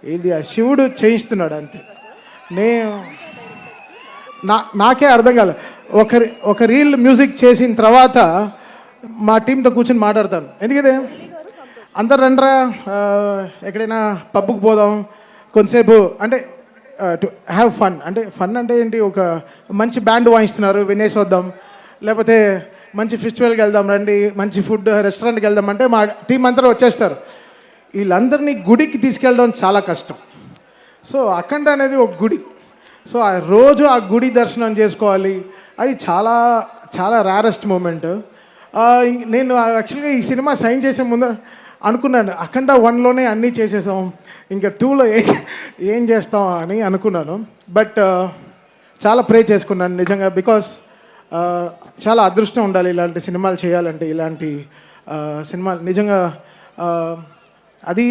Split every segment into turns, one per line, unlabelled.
ఇది ఆ శివుడు చేయిస్తున్నాడు అంతే. నేను నాకే అర్థం కాలే. ఒక రీల్ మ్యూజిక్ చేసిన తర్వాత మా టీంతో కూర్చొని మాట్లాడతాను. ఎందుకంటే అందరు రండ్రా ఎక్కడైనా పబ్కి పోదాం కొంతసేపు అంటే టు హ్యావ్ ఫన్. అంటే ఫన్ అంటే ఏంటి, ఒక మంచి బ్యాండ్ వాయిస్తున్నారు వినేసి వద్దాం, లేకపోతే మంచి ఫెస్టివల్కి వెళ్దాం రండి, మంచి ఫుడ్ రెస్టారెంట్కి వెళ్దాం అంటే మా టీం అంతా వచ్చేస్తారు. వీళ్ళందరినీ గుడికి తీసుకెళ్ళడం చాలా కష్టం. సో అఖండ అనేది ఒక గుడి. సో ఆ రోజు ఆ గుడి దర్శనం చేసుకోవాలి, అది చాలా చాలా రేరెస్ట్ మూమెంట్. నేను యాక్చువల్గా ఈ సినిమా సైన్ చేసే ముందు అనుకున్నాను, అఖండ 1లోనే అన్నీ చేసేసాం, ఇంకా 2లో ఏం చేస్తాం అని అనుకున్నాను. బట్ చాలా ప్రే చేసుకున్నాను నిజంగా. బికాస్ చాలా అదృష్టం ఉండాలి ఇలాంటి సినిమాలు చేయాలంటే. ఇలాంటి సినిమాలు నిజంగా అది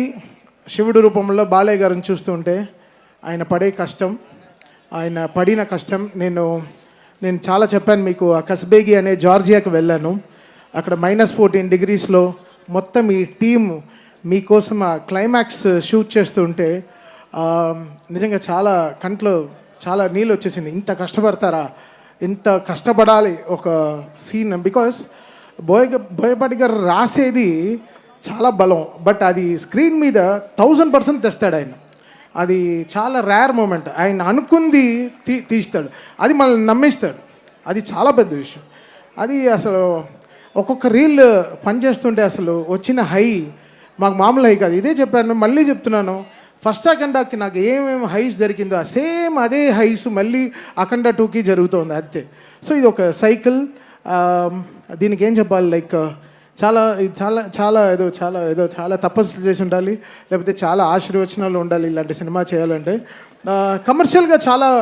శివుడు రూపంలో బాలయ్య గారిని చూస్తుంటే ఆయన పడే కష్టం, ఆయన పడిన కష్టం నేను చాలా చెప్పాను మీకు. ఆ కస్బేగి అనే జార్జియాకి వెళ్ళాను. అక్కడ -14 degreesలో మొత్తం ఈ టీమ్ మీకోసం ఆ క్లైమాక్స్ షూట్ చేస్తుంటే నిజంగా చాలా కంట్లో చాలా నీళ్ళు వచ్చేసింది. ఇంత కష్టపడతారా, ఇంత కష్టపడాలి ఒక సీన్. బికాస్ బోయపాటి గారు రాసేది చాలా బలం, బట్ అది స్క్రీన్ మీద 1000% తెస్తాడు ఆయన. అది చాలా రేర్ మూమెంట్. ఆయన అనుకుంది తీస్తాడు, అది మనల్ని నమ్మిస్తాడు. అది చాలా పెద్ద విషయం. అది అసలు ఒక్కొక్క రీల్ పనిచేస్తుంటే అసలు వచ్చిన హై మాకు మామూలు హై కాదు. ఇదే చెప్పాను, మళ్ళీ చెప్తున్నాను. ఫస్ట్ అఖండాకి నాకు ఏమేమి హైస్ జరిగిందో సేమ్ అదే హైస్ మళ్ళీ అఖండ 2కి జరుగుతుంది అంతే. సో ఇది ఒక సైకిల్. దీనికి ఏం చెప్పాలి, లైక్ చాలా చాలా చాలా చాలా తపస్సులు చేసి ఉండాలి, లేకపోతే చాలా ఆశీర్వచనాలు ఉండాలి ఇలాంటి సినిమా చేయాలంటే. కమర్షియల్గా చాలా